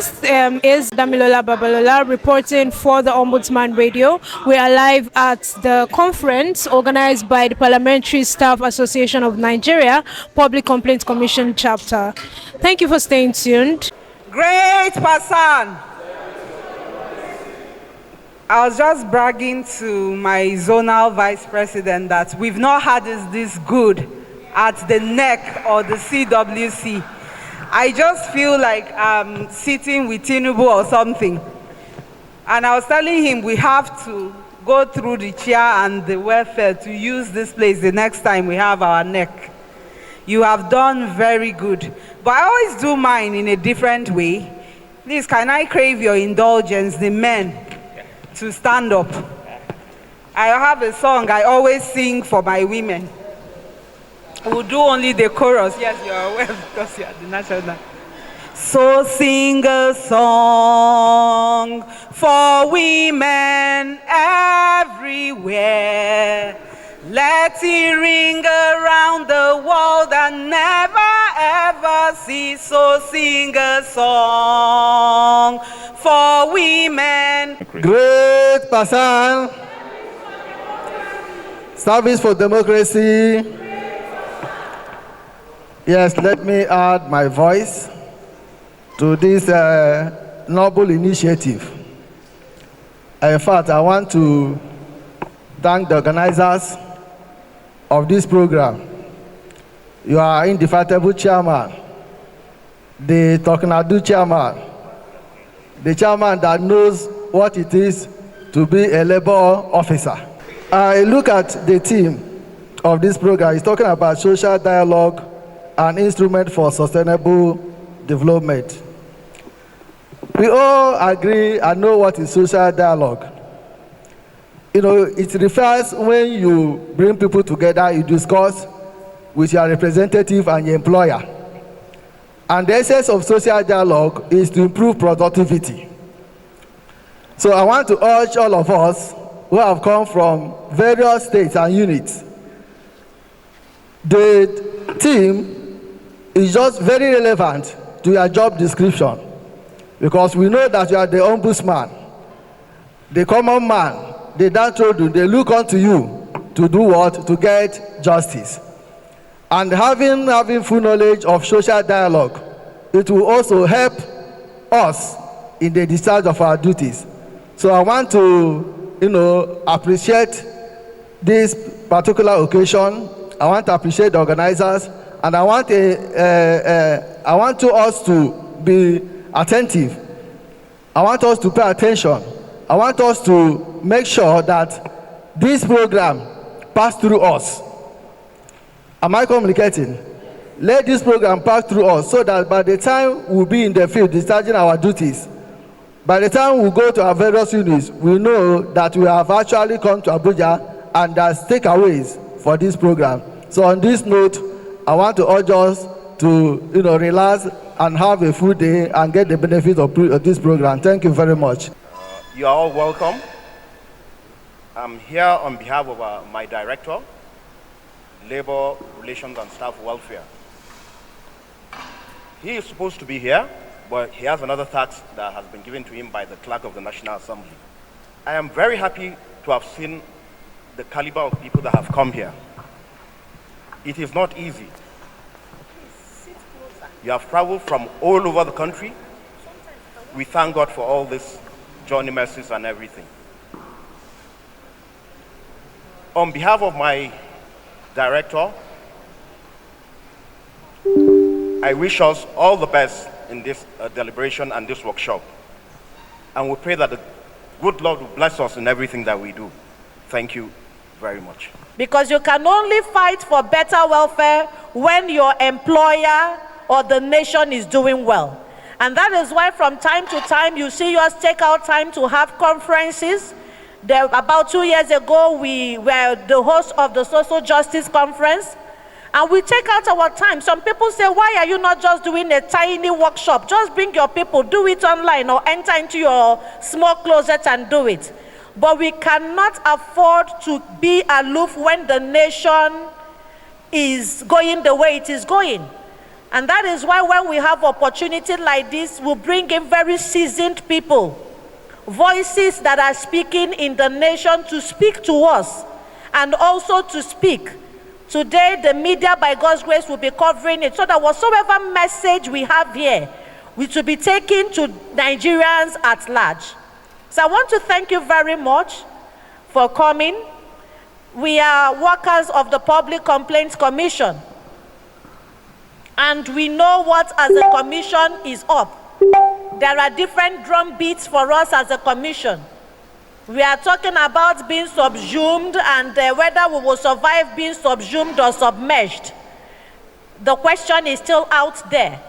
This is Damilola Babalola reporting for the Ombudsman Radio. We are live at the conference organized by the Parliamentary Staff Association of Nigeria, Public Complaints Commission chapter. Thank you for staying tuned. Great PASAN! I was just bragging to my zonal vice president that we've not had this good at the NEC or the CWC. I just feel like I'm sitting with Tinubu or something. And I was telling him we have to go through the chair and the welfare to use this place the next time we have our NEC. You have done very good. But I always do mine in a different way. Please, can I crave your indulgence, the men, to stand up? I have a song I always sing for my women. We'll do only the chorus. Yes, you are aware because you are the national. So sing a song for women everywhere. Let it ring around the world and never ever cease. So sing a song for women. Great PASAN. Service for democracy. Yes, let me add my voice to this noble initiative. In fact, I want to thank the organizers of this program. You are indefatigable chairman, the Tokunadu chairman, the chairman that knows what it is to be a labor officer. I look at the theme of this program. It's talking about social dialogue, an instrument for sustainable development. We all agree and know what is social dialogue. You know, it refers when you bring people together, you discuss with your representative and your employer. And the essence of social dialogue is to improve productivity. So I want to urge all of us who have come from various states and units. The theme is just very relevant to your job description, because we know that you are the ombudsman, the common man, the downtrodden. They look unto you to do what? To get justice. And having full knowledge of social dialogue, it will also help us in the discharge of our duties. So I want to, appreciate this particular occasion. I want to appreciate the organizers. And I want us to be attentive. I want us to pay attention. I want us to make sure that this program pass through us. Am I communicating? Let this program pass through us so that by the time we'll be in the field discharging our duties, by the time we go to our various units, we know that we have actually come to Abuja and there's takeaways for this program. So on this note, I want to urge us to, relax and have a full day and get the benefit of this program. Thank you very much. You are all welcome. I'm here on behalf of my director, Labor Relations and Staff Welfare. He is supposed to be here, but he has another task that has been given to him by the Clerk of the National Assembly. I am very happy to have seen the caliber of people that have come here. It is not easy. You have traveled from all over the country. We thank God for all this journey mercies and everything. On behalf of my director, I wish us all the best in this deliberation and this workshop. And we pray that the good Lord will bless us in everything that we do. Thank you very much. Because you can only fight for better welfare when your employer or the nation is doing well. And that is why from time to time you see us take out time to have conferences. About 2 years ago, we were the host of the Social Justice Conference, and we take out our time. Some people say, why are you not just doing a tiny workshop? Just bring your people, do it online, or enter into your small closet and do it. But we cannot afford to be aloof when the nation is going the way it is going. And that is why when we have opportunity like this, we bring in very seasoned people, voices that are speaking in the nation to speak to us and also to speak. Today, the media, by God's grace, will be covering it so that whatsoever message we have here, we will be taken to Nigerians at large. So I want to thank you very much for coming. We are workers of the Public Complaints Commission, and we know what as a commission is up. There are different drum beats for us as a commission. We are talking about being subsumed and whether we will survive being subsumed or submerged. The question is still out there.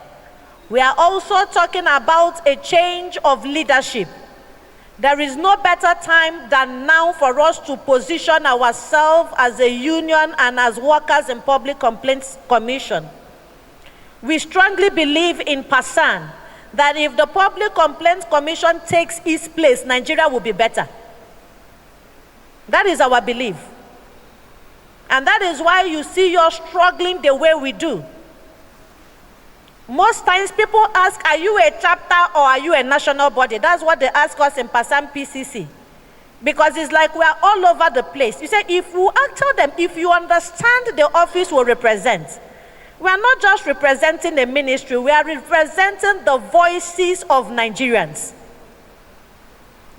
We are also talking about a change of leadership. There is no better time than now for us to position ourselves as a union and as workers in Public Complaints Commission. We strongly believe in PASAN, that if the Public Complaints Commission takes its place, Nigeria will be better. That is our belief. And that is why you see us struggling the way we do. Most times people ask, are you a chapter or are you a national body? That's what they ask us in PASAN PCC. Because it's like we are all over the place. You say, tell them, if you understand the office we represent, we are not just representing a ministry, we are representing the voices of Nigerians.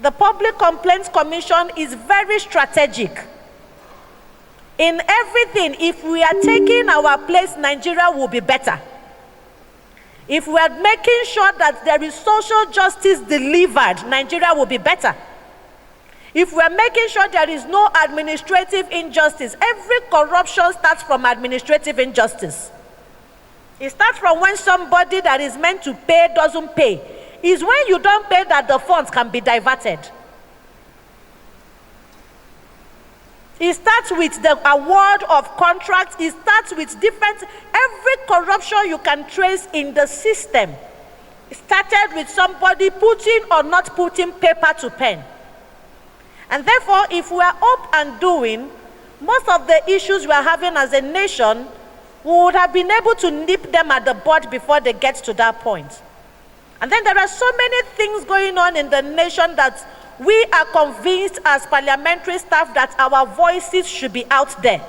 The Public Complaints Commission is very strategic. In everything, if we are taking our place, Nigeria will be better. If we are making sure that there is social justice delivered, Nigeria will be better. If we are making sure there is no administrative injustice, every corruption starts from administrative injustice. It starts from when somebody that is meant to pay doesn't pay. It's when you don't pay that the funds can be diverted. It starts with the award of contracts. It starts with every corruption you can trace in the system. It started with somebody putting or not putting paper to pen. And therefore, if we are up and doing, most of the issues we are having as a nation, we would have been able to nip them at the bud before they get to that point. And then there are so many things going on in the nation that we are convinced as parliamentary staff that our voices should be out there.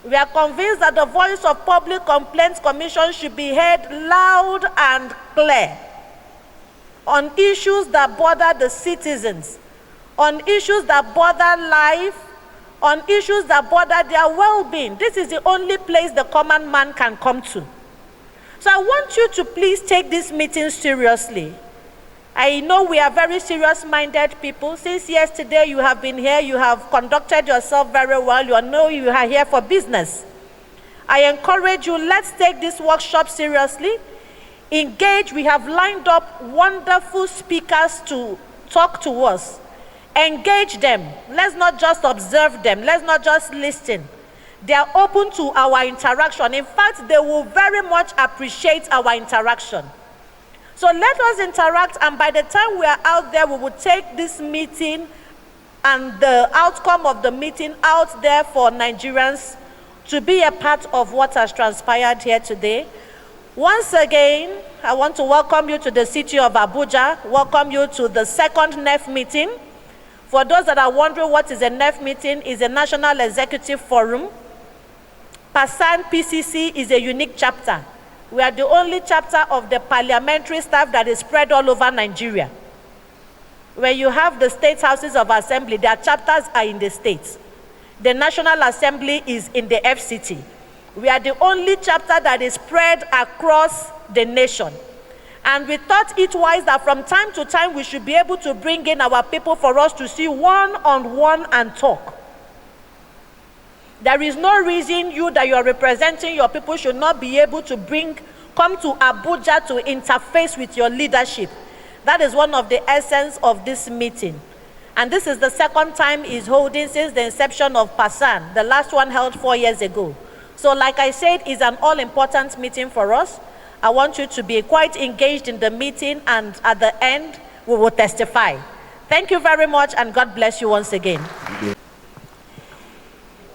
We are convinced that the voice of Public Complaints Commission should be heard loud and clear on issues that bother the citizens, on issues that bother life, on issues that bother their well-being. This is the only place the common man can come to. So I want you to please take this meeting seriously. I know we are very serious-minded people. Since yesterday you have been here, you have conducted yourself very well. You know you are here for business. I encourage you, let's take this workshop seriously. Engage. We have lined up wonderful speakers to talk to us. Engage them. Let's not just observe them. Let's not just listen. They are open to our interaction. In fact, they will very much appreciate our interaction. So let us interact, and by the time we are out there, we will take this meeting and the outcome of the meeting out there for Nigerians to be a part of what has transpired here today. Once again, I want to welcome you to the city of Abuja, welcome you to the second NEF meeting. For those that are wondering what is a NEF meeting, is a National Executive Forum. PASAN PCC is a unique chapter. We are the only chapter of the parliamentary staff that is spread all over Nigeria. Where you have the state houses of assembly, their chapters are in the states. The National Assembly is in the FCT. We are the only chapter that is spread across the nation. And we thought it wise that from time to time we should be able to bring in our people for us to see one-on-one and talk. There is no reason you that you are representing your people should not be able to come to Abuja to interface with your leadership. That is one of the essence of this meeting. And this is the second time he's holding since the inception of PASAN. The last one held 4 years ago. So like I said, it's an all-important meeting for us. I want you to be quite engaged in the meeting, and at the end, we will testify. Thank you very much, and God bless you once again.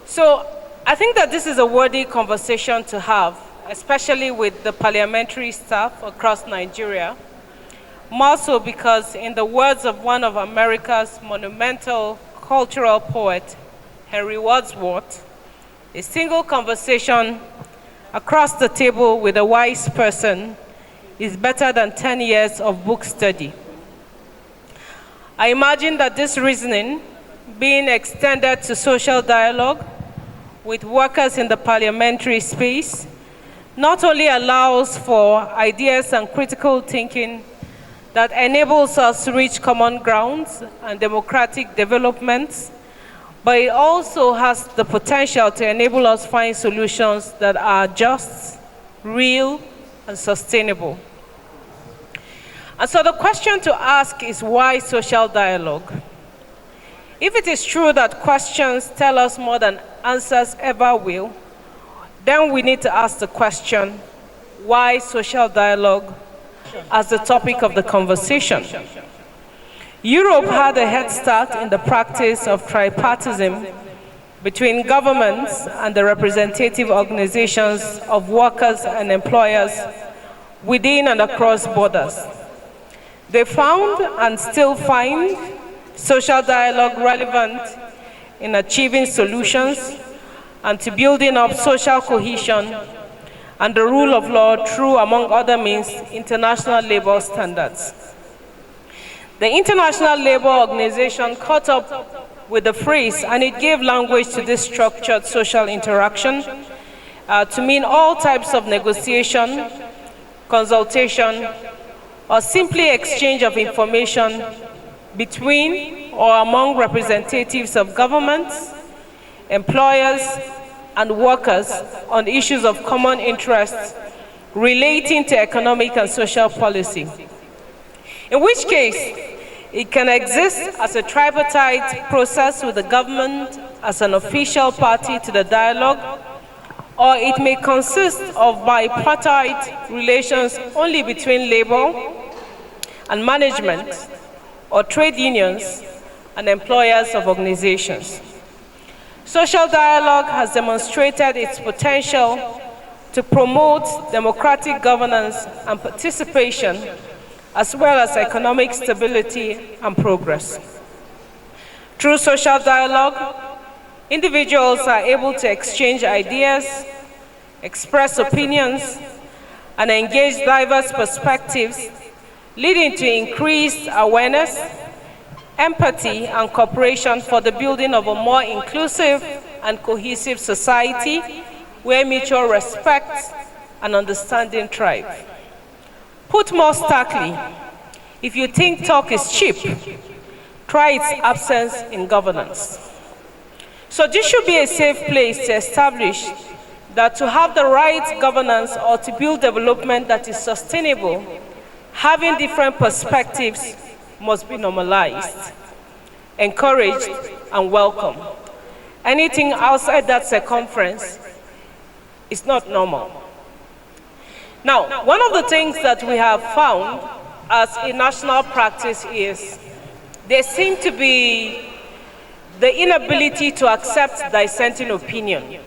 So I think that this is a worthy conversation to have. especially with the parliamentary staff across Nigeria. More so because, in the words of one of America's monumental cultural poet, Henry Wadsworth, a single conversation across the table with a wise person is better than 10 years of book study. I imagine that this reasoning, being extended to social dialogue with workers in the parliamentary space, not only allows for ideas and critical thinking that enables us to reach common grounds and democratic developments, but it also has the potential to enable us find solutions that are just, real, and sustainable. And so the question to ask is, why social dialogue? If it is true that questions tell us more than answers ever will, then we need to ask the question, why social dialogue as the topic of the conversation? Europe had a head start in the practice of tripartism between governments and the representative organizations of workers and employers within and across borders. They found and still find social dialogue relevant in achieving solutions and to building up social cohesion and the rule of law through, among other means, international labor standards. The International Labour Organization caught up with the phrase, and it gave language to this structured social interaction to mean all types of negotiation, consultation, or simply exchange of information between or among representatives of governments, employers, and workers on issues of common interest relating to economic and social policy. In which case, it can exist as a tripartite process with the government as an official party to the dialogue, or it may consist of bipartite relations only between labor and management, or trade unions and employers of organizations. Social dialogue has demonstrated its potential to promote democratic governance and participation, as well as economic stability and progress. Through social dialogue, individuals are able to exchange ideas, express opinions, and engage diverse perspectives, leading to increased awareness, empathy, and cooperation for the building of a more inclusive and cohesive society where mutual respect and understanding thrive. Put more starkly, if you think talk is cheap, try its absence in governance. So this should be a safe place to establish that to have the right governance or to build development that is sustainable, having different perspectives must be normalized, encouraged, and welcome. Anything outside that circumference is not normal. Now, one of the things that we have found as a national practice is there seems to be the inability to accept dissenting opinion.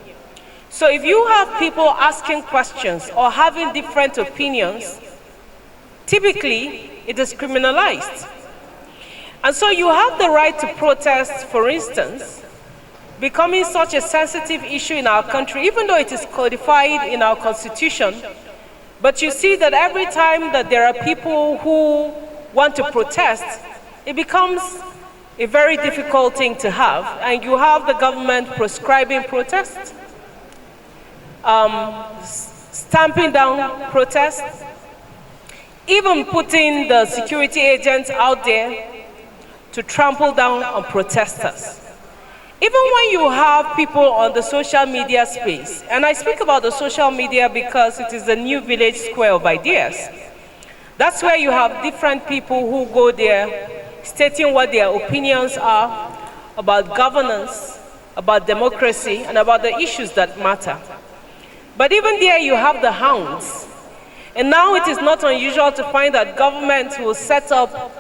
So if you have people asking questions or having different opinions, typically it is criminalized. And so you have the right to protest, for instance, becoming such a sensitive issue in our country, even though it is codified in our constitution. But you see that every time that there are people who want to protest, it becomes a very difficult thing to have. And you have the government prescribing protests, stamping down protests, even putting the security agents out there to trample down on protesters. Even when you have people on the social media space, and I speak about the social media because it is the new village square of ideas. That's where you have different people who go there stating what their opinions are about governance, about democracy, and about the issues that matter. But even there you have the hounds. And now it is not unusual to find that governments will set up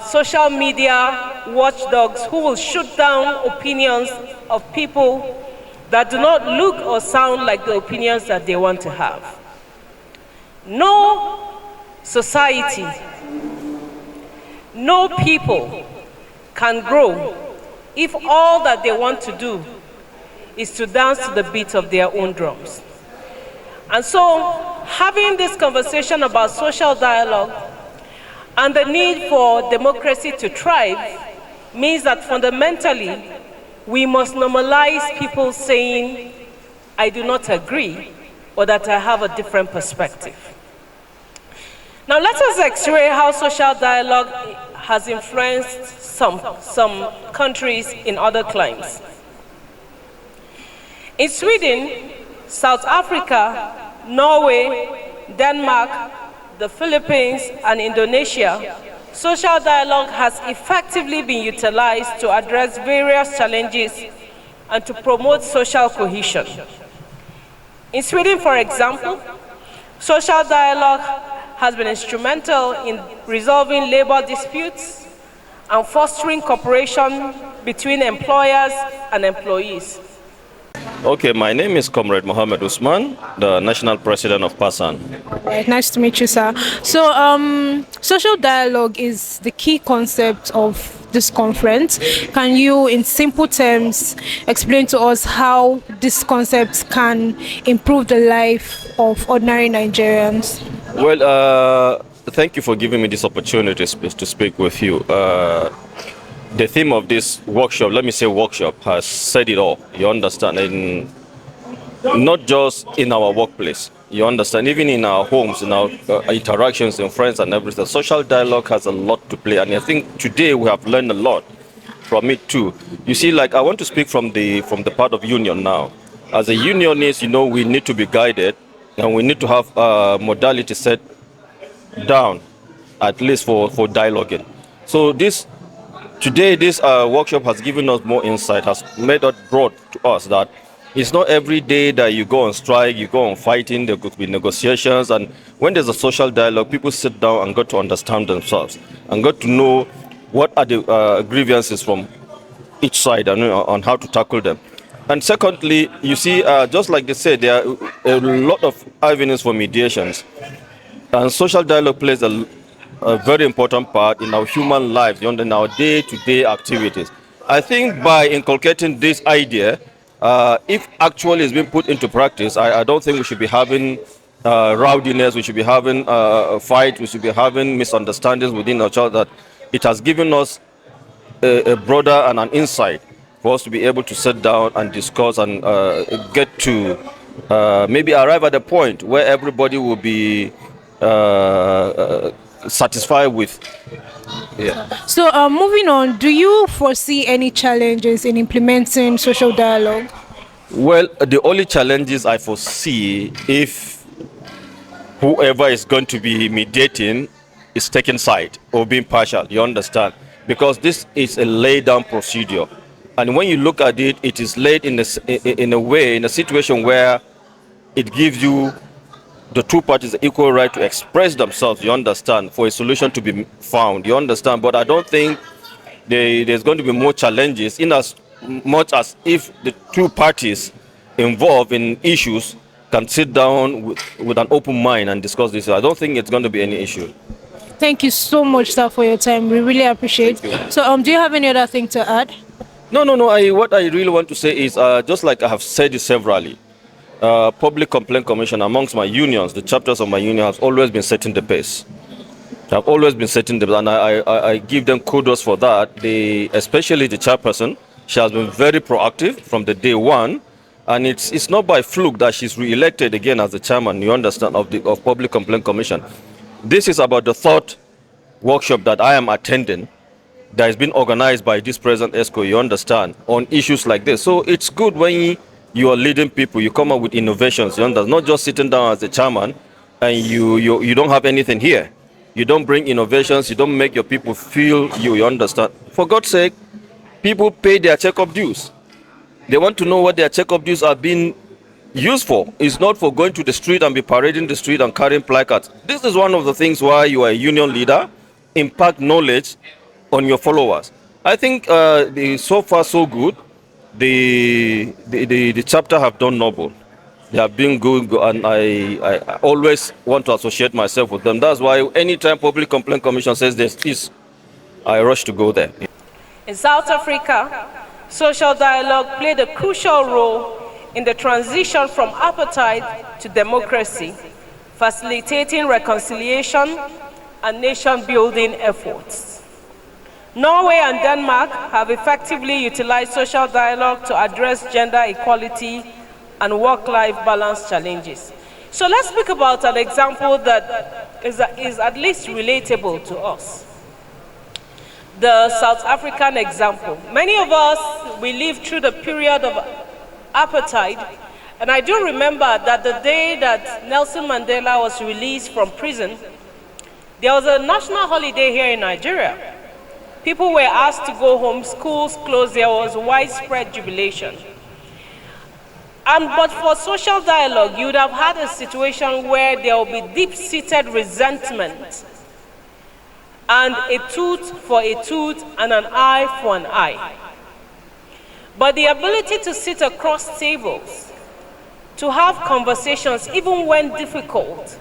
social media watchdogs who will shoot down opinions of people that do not look or sound like the opinions that they want to have. No society, no people can grow if all that they want to do is to dance to the beat of their own drums. And so, having this conversation about social dialogue and the need for democracy to thrive means that fundamentally, we must normalize people saying, I do not agree, or that I have a different perspective. Now let us x-ray how social dialogue has influenced some countries in other climes. In Sweden, South Africa, Norway, Denmark, the Philippines, and Indonesia, social dialogue has effectively been utilized to address various challenges and to promote social cohesion. In Sweden, for example, social dialogue has been instrumental in resolving labor disputes and fostering cooperation between employers and employees. Okay, my name is Comrade Mohammed Usman, the National President of PASAN. Right, nice to meet you, sir. So, social dialogue is the key concept of this conference. Can you, in simple terms, explain to us how this concept can improve the life of ordinary Nigerians? Well, thank you for giving me this opportunity to speak with you. The theme of this workshop, let me say workshop, has said it all. You understand? And not just in our workplace. You understand? Even in our homes, in our interactions with friends and everything. Social dialogue has a lot to play. And I think today we have learned a lot from it too. You see, like I want to speak from the part of union now. As a unionist, you know, we need to be guided and we need to have modality set down, at least for dialoguing. So today, this workshop has given us more insight, has made it broad to us that it's not every day that you go on strike, you go on fighting, there could be negotiations. And when there's a social dialogue, people sit down and get to understand themselves and get to know what are the grievances from each side and on how to tackle them. And secondly, you see, just like they said, there are a lot of avenues for mediations. And social dialogue plays a very important part in our human lives, in our day-to-day activities. I think by inculcating this idea, if actually it's been put into practice, I don't think we should be having rowdiness, we should be having a fight, we should be having misunderstandings within each other. It has given us a broader and an insight for us to be able to sit down and discuss and get to maybe arrive at a point where everybody will be satisfied with. Yeah. So, moving on, do you foresee any challenges in implementing social dialogue? Well, the only challenges I foresee if whoever is going to be mediating is taking side or being partial, you understand? Because this is a laid-down procedure. And when you look at it, it is laid in a way, in a situation where it gives you the two parties the equal right to express themselves, you understand, for a solution to be found, you understand. But I don't think there's going to be more challenges in as much as if the two parties involved in issues can sit down with an open mind and discuss this. I don't think it's going to be any issue. Thank you so much, sir, for your time. We really appreciate it. So, do you have any other thing to add? No. What I really want to say is, just like I have said it severally, Public Complaint Commission amongst my unions, the chapters of my union have always been setting the pace. Have always been setting the pace, and I give them kudos for that. Especially the chairperson, she has been very proactive from the day one, and it's not by fluke that she's re-elected again as the chairman, you understand, of Public Complaint Commission. This is about the third workshop that I am attending that has been organized by this present ESCO, you understand, on issues like this. So it's good when you are leading people, you come up with innovations, you understand, not just sitting down as the chairman and you don't have anything here. You don't bring innovations, you don't make your people feel you understand. For God's sake, people pay their checkup dues. They want to know what their checkup dues are being used for. It's not for going to the street and be parading the street and carrying placards. This is one of the things why you are a union leader, impact knowledge on your followers. I think so far so good. the chapter have done noble. They have been good, and I always want to associate myself with them. That's why anytime Public Complaint Commission says there's this, I rush to go there. In South Africa, social dialogue played a crucial role in the transition from apartheid to democracy, facilitating reconciliation and nation-building efforts. Norway and Denmark have effectively utilized social dialogue to address gender equality and work-life balance challenges. So let's speak about an example that is at least relatable to us. The South African example. Many of us, we lived through the period of apartheid, and I do remember that the day that Nelson Mandela was released from prison, there was a national holiday here in Nigeria. People were asked to go home, schools closed, there was widespread jubilation. But for social dialogue, you would have had a situation where there will be deep-seated resentment and a tooth for a tooth and an eye for an eye. But the ability to sit across tables, to have conversations, even when difficult,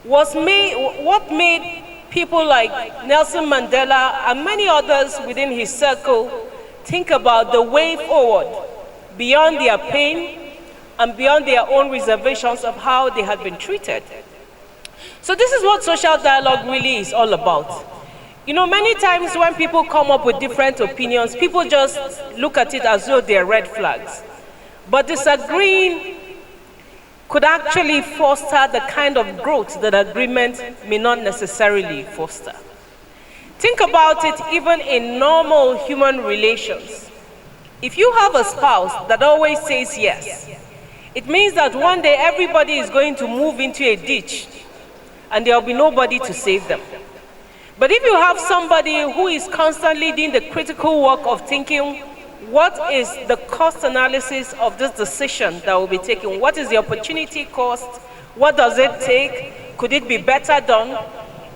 was what made people like Nelson Mandela and many others within his circle think about the way forward beyond their pain and beyond their own reservations of how they had been treated. So this is what social dialogue really is all about. You know, many times when people come up with different opinions, people just look at it as though they're red flags. But disagreeing could actually foster the kind of growth that agreement may not necessarily foster. Think about it even in normal human relations. If you have a spouse that always says yes, it means that one day everybody is going to move into a ditch and there will be nobody to save them. But if you have somebody who is constantly doing the critical work of thinking, what is the cost analysis of this decision that will be taken? What is the opportunity cost? What does it take? Could it be better done?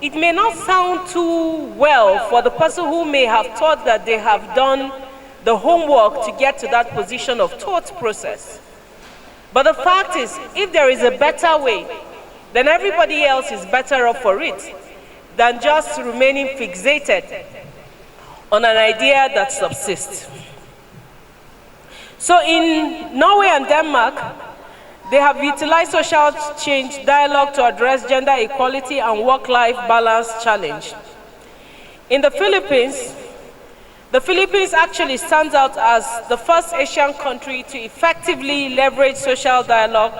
It may not sound too well for the person who may have thought that they have done the homework to get to that position of thought process. But the fact is, if there is a better way, then everybody else is better off for it than just remaining fixated on an idea that subsists. So in Norway and Denmark, they have utilized social change dialogue to address gender equality and work-life balance challenge. In the Philippines actually stands out as the first Asian country to effectively leverage social dialogue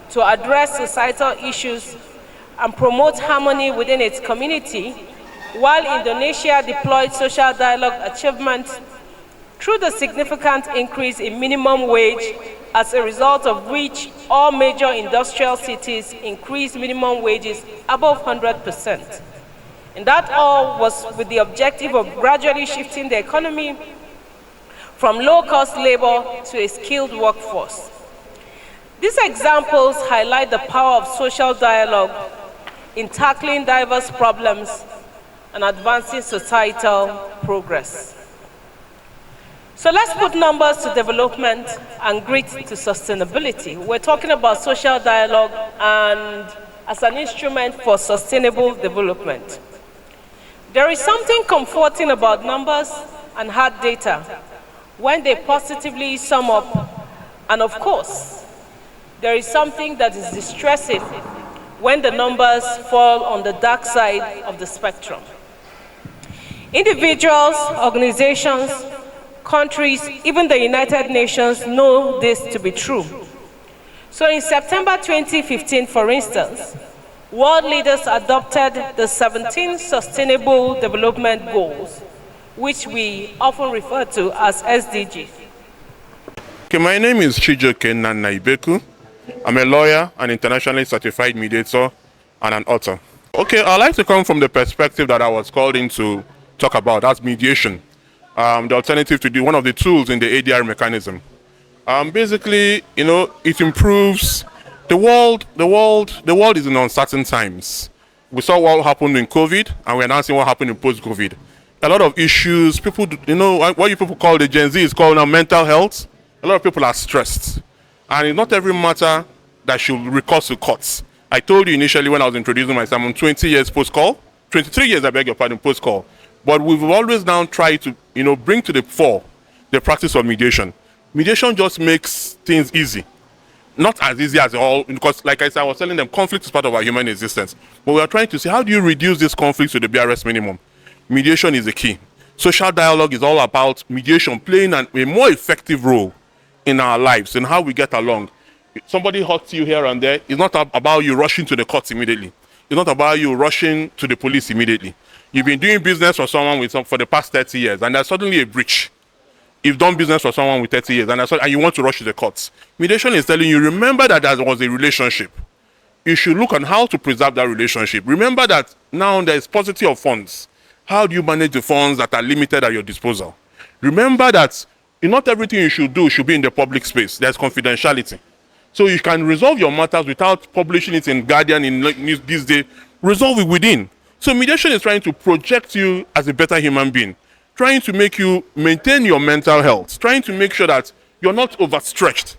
to address societal issues and promote harmony within its community, while Indonesia deployed social dialogue achievement through the significant increase in minimum wage, as a result of which all major industrial cities increased minimum wages above 100%. And that all was with the objective of gradually shifting the economy from low-cost labor to a skilled workforce. These examples highlight the power of social dialogue in tackling diverse problems and advancing societal progress. So let's put numbers to development and grit to sustainability. We're talking about social dialogue and as an instrument for sustainable development. There is something comforting about numbers and hard data when they positively sum up, and of course, there is something that is distressing when the numbers fall on the dark side of the spectrum. Individuals, organizations, countries, even the United Nations know this to be true. So in September 2015, for instance, world leaders adopted the 17 Sustainable Development Goals, which we often refer to as SDGs. Okay, my name is Chijoke Nanaibeku. I'm a lawyer, an internationally certified mediator, and an author. Okay, I'd like to come from the perspective that I was called in to talk about, that's mediation. The alternative to one of the tools in the ADR mechanism. Basically, you know, it improves the world. The world is in uncertain times. We saw what happened in COVID, and we're now seeing what happened in post-COVID. A lot of issues. People, you know, what you people call the Gen Z is called now mental health. A lot of people are stressed. And it's not every matter that should recourse to courts. I told you initially when I was introducing myself, I'm 20 years post-call, 23 years, I beg your pardon, post-call. But we've always now tried to, bring to the fore the practice of mediation. Mediation just makes things easy. Not as easy as all, because like I said, I was telling them, conflict is part of our human existence. But we are trying to see, how do you reduce this conflict to the barest minimum? Mediation is the key. Social dialogue is all about mediation playing a more effective role in our lives and how we get along. Somebody hurts you here and there. It's not about you rushing to the courts immediately. It's not about you rushing to the police immediately. You've been doing business for someone for the past 30 years, and there's suddenly a breach. You've done business for someone with 30 years, and you want to rush to the courts. Mediation is telling you, remember that there was a relationship. You should look on how to preserve that relationship. Remember that now there is paucity of funds. How do you manage the funds that are limited at your disposal? Remember that not everything you should do should be in the public space. There's confidentiality. So you can resolve your matters without publishing it in Guardian in news these days. Resolve it within. So mediation is trying to project you as a better human being, trying to make you maintain your mental health, trying to make sure that you're not overstretched.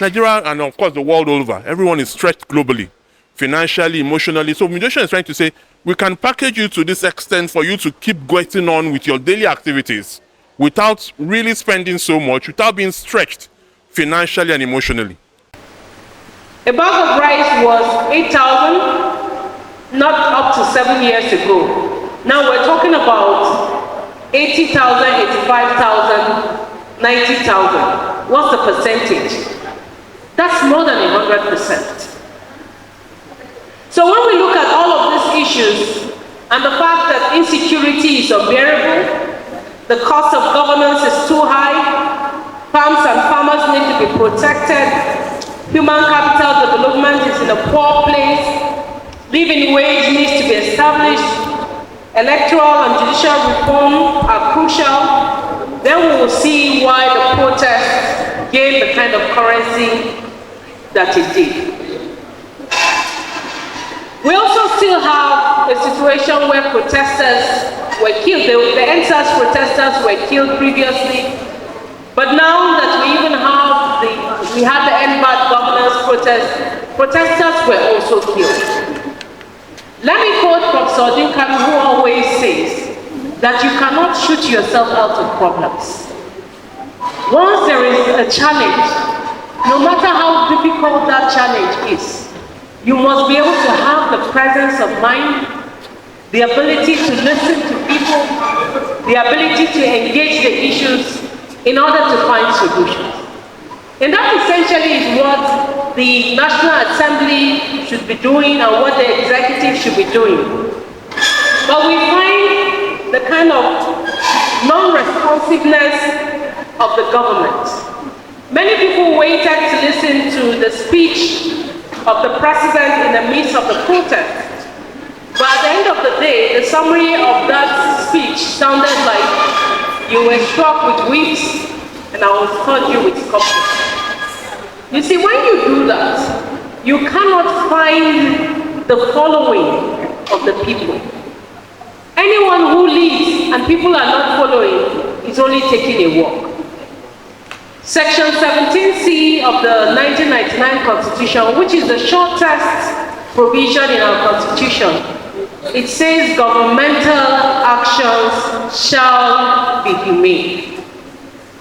Nigeria and of course the world over, everyone is stretched globally, financially, emotionally. So mediation is trying to say, we can package you to this extent for you to keep going on with your daily activities without really spending so much, without being stretched financially and emotionally. A bag of rice was 8,000, not up to 7 years ago. Now we're talking about 80,000, 85,000, 90,000. What's the percentage? That's more than 100%. So when we look at all of these issues and the fact that insecurity is unbearable, the cost of governance is too high, farms and farmers need to be protected, human capital development is in a poor place, living wage needs to be established, electoral and judicial reform are crucial, then we will see why the protest gained the kind of currency that it did. We also still have a situation where protesters were killed. The NSAS protesters were killed previously, but now that we even have the NBAD governance protesters were also killed. Let me quote Professor Dinkami, who always says that you cannot shoot yourself out of problems. Once there is a challenge, no matter how difficult that challenge is, you must be able to have the presence of mind, the ability to listen to people, the ability to engage the issues in order to find solutions. And that essentially is what the National Assembly should be doing and what the executive should be doing. But we find the kind of non-responsiveness of the government. Many people waited to listen to the speech of the president in the midst of the protest. But at the end of the day, the summary of that speech sounded like you were struck with whips and I will flood you with scorpions. You see, when you do that, you cannot find the following of the people. Anyone who leads and people are not following is only taking a walk. Section 17C of the 1999 Constitution, which is the shortest provision in our Constitution, it says governmental actions shall be humane.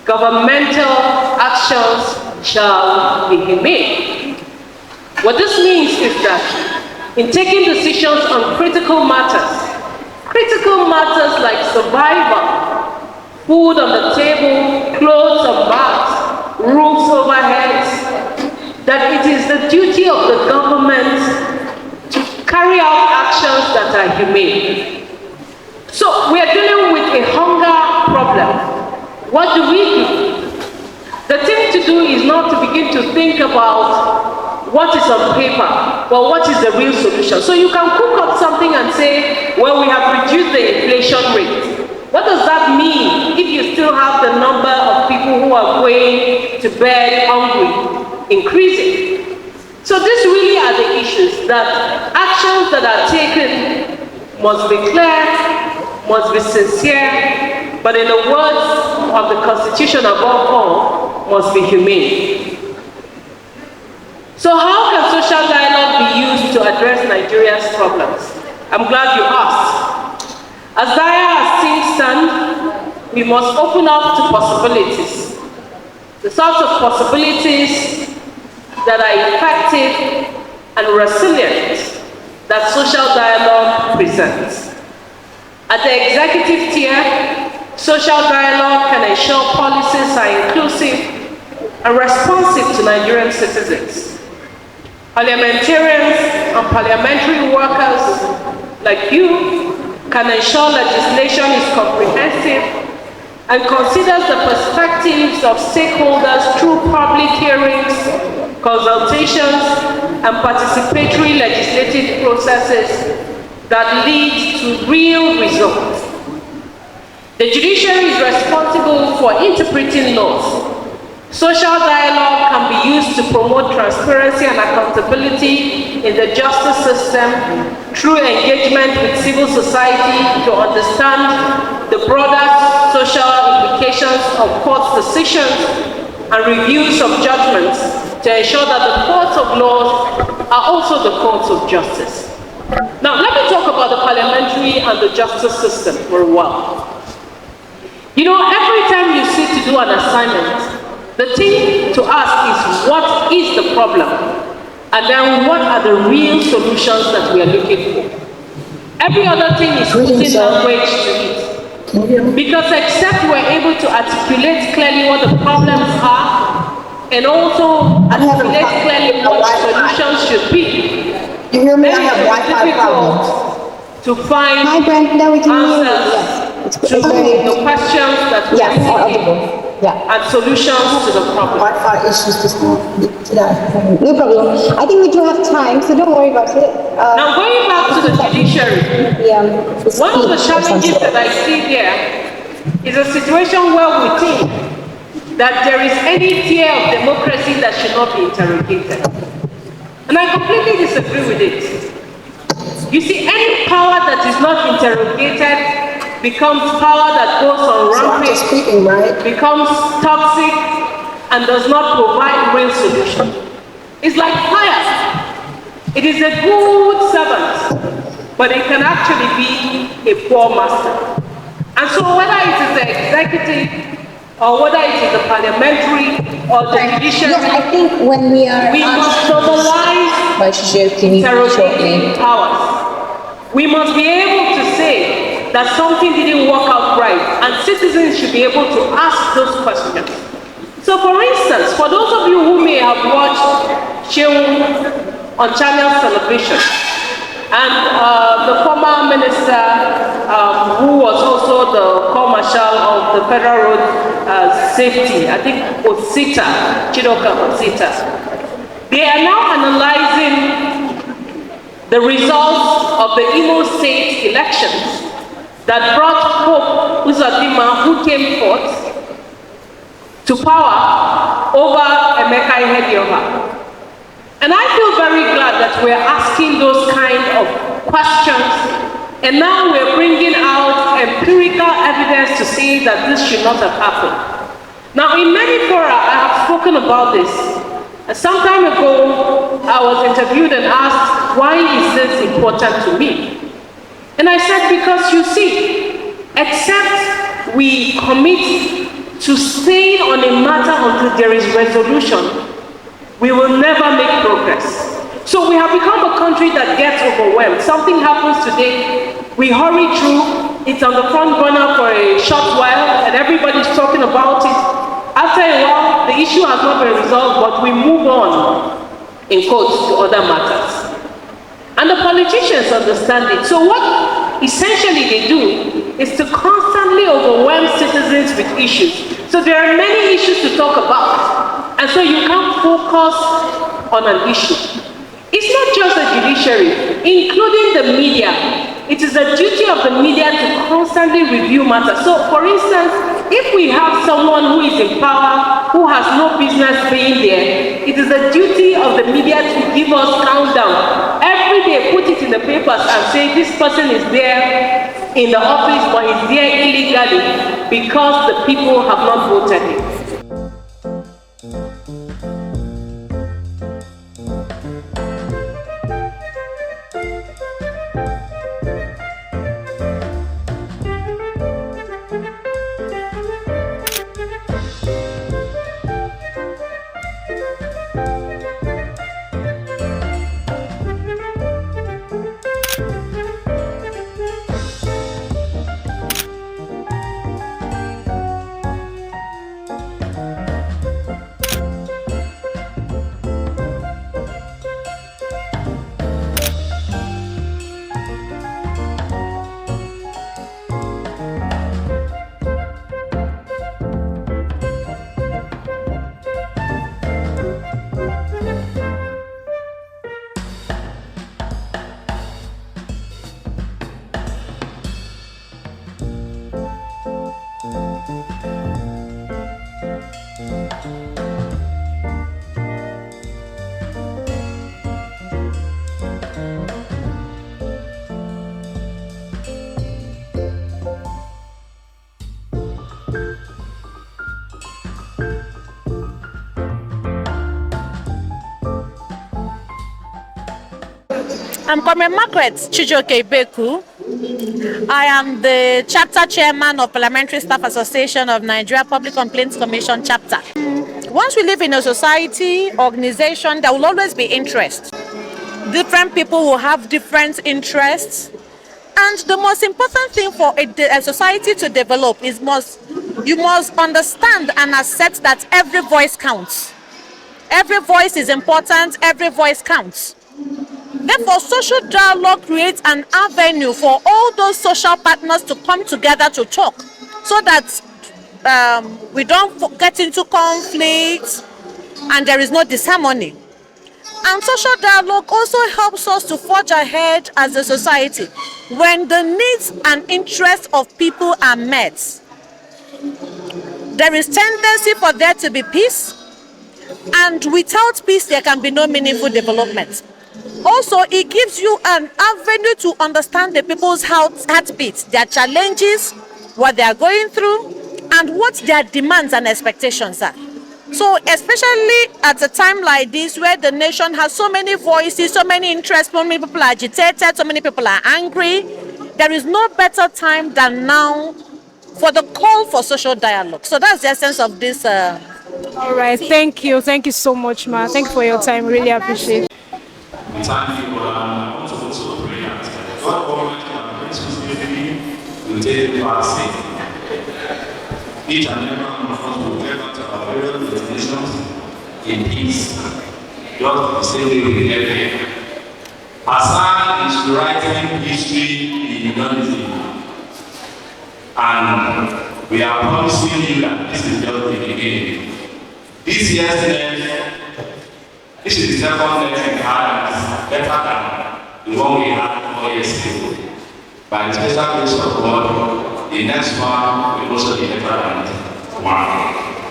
Governmental actions shall be humane. What this means is that in taking decisions on critical matters like survival, food on the table, clothes on backs, roofs overhead, that it is the duty of the government to carry out actions that are humane. So we are dealing with a hunger problem. What do we do? The thing to do is not to begin to think about what is on paper, but what is the real solution. So you can cook up something and say, well, we have reduced the inflation rate. What does that mean if you still have the number of people who are going to bed hungry increasing? So these really are the issues, that actions that are taken must be clear, must be sincere, but in the words of the Constitution above all, must be humane. So how can social dialogue be used to address Nigeria's problems? I'm glad you asked. As dire as things stand, we must open up to possibilities. The sorts of possibilities that are effective and resilient that social dialogue presents. At the executive tier, social dialogue can ensure policies are inclusive and responsive to Nigerian citizens. Parliamentarians and parliamentary workers like you can ensure legislation is comprehensive and considers the perspectives of stakeholders through public hearings, consultations, and participatory legislative processes that lead to real results. The judiciary is responsible for interpreting laws. Social dialogue can be used to promote transparency and accountability in the justice system through engagement with civil society to understand the broader social implications of courts' decisions and reviews of judgments to ensure that the courts of laws are also the courts of justice. Now, let me talk about the parliamentary and the justice system for a while. You know, every time you sit to do an assignment, the thing to ask is, what is the problem? And then what are the real solutions that we are looking for? Every other thing is putting language to it. Because except we're able to articulate clearly what the problems are, and also articulate clearly what the solutions should be, you hear me? I then have it's Wi-Fi problems. difficult to find Hi, Brenda, we can hear you. answers Yes. to the questions that we Yes, are audible. seeking Yeah. and solutions to the problem. Wi-Fi issues this morning. No problem. I think we do have time, so don't worry about it. Now, going back to the judiciary, one of the challenges that I see there is a situation where we think that there is any tier of democracy that should not be interrogated. And I completely disagree with it. You see, any power that is not interrogated becomes power that goes on rampage, becomes toxic, and does not provide real solution. It's like fire. It is a good servant, but it can actually be a poor master. And so whether it is the executive, or whether it is the parliamentary, or the judiciary, yes, I think when we must normalize interrogating powers. We must be able to say that something didn't work out right, and citizens should be able to ask those questions. So for instance, for those of you who may have watched Sheung on Channel Television, and the former minister who was also the co-marshal of the Federal Road Safety, I think Osita, Chidoka Osita, they are now analyzing the results of the Imo State elections that brought Pope Uzodimma, who came forth to power over Emeka Ihedioha. And I feel very glad that we're asking those kind of questions, and now we're bringing out empirical evidence to say that this should not have happened. Now, in many fora, I have spoken about this. Some time ago, I was interviewed and asked, why is this important to me? And I said, because you see, except we commit to staying on a matter until there is resolution, we will never make progress. So we have become a country that gets overwhelmed. Something happens today, we hurry through, it's on the front burner for a short while, and everybody's talking about it. After a while, the issue has not been resolved, but we move on, in quotes, to other matters. And the politicians understand it. So what essentially they do is to constantly overwhelm citizens with issues. So there are many issues to talk about. And so you can't focus on an issue. It's not just the judiciary, including the media. It is the duty of the media to constantly review matters. So for instance, if we have someone who is in power, who has no business being there, it is the duty of the media to give us countdown. Every day, put it in the papers and say this person is there in the office, but he's there illegally because the people have not voted him. I'm Comrade Margaret Chijoke Beku. I am the chapter chairman of Parliamentary Staff Association of Nigeria Public Complaints Commission chapter. Once we live in a society, organization, there will always be interest. Different people will have different interests. And the most important thing for a society to develop is you must understand and accept that every voice counts. Every voice is important, every voice counts. Therefore, social dialogue creates an avenue for all those social partners to come together to talk so that we don't get into conflict and there is no disharmony. And social dialogue also helps us to forge ahead as a society when the needs and interests of people are met. There is tendency for there to be peace, and without peace there can be no meaningful development. Also, it gives you an avenue to understand the people's heartbeats, their challenges, what they are going through, and what their demands and expectations are. So, especially at a time like this where the nation has so many voices, so many interests, so many people are agitated, so many people are angry, there is no better time than now for the call for social dialogue. So that's the essence of this. All right, thank you so much, ma. Thank you for your time. Really appreciate it. We thank you, I want to also pray that God Almighty will take the vaccine. Each and every one of us will get back to our various destinations in peace, just the same way we get here. PASAN is writing history in unity, and we are promising you that this is just the beginning. This year's this is the second net we had that is better than the one we had 4 years ago. By the special grace of God, the next one will also be better than one.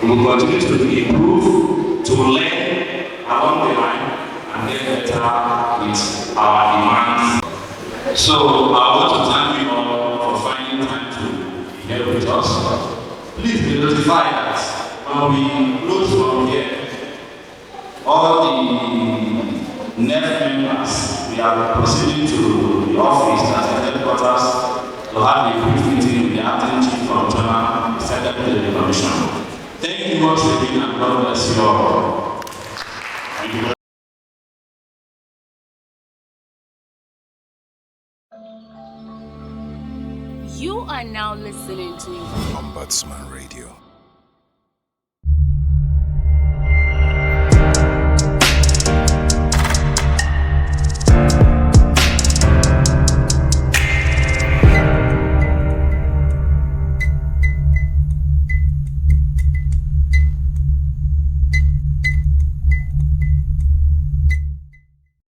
We will continue to improve, to learn along the line, and get better with our demands. So I want to thank you all for finding time to be here with us. Please be notified that when we close from here, all the NEF members, we are proceeding to the office at the headquarters to have a brief meeting with the acting chief commissioner, the secretary of the commission. Thank you once again, and God bless you all. Thank you. You are now listening to Ombudsman Radio.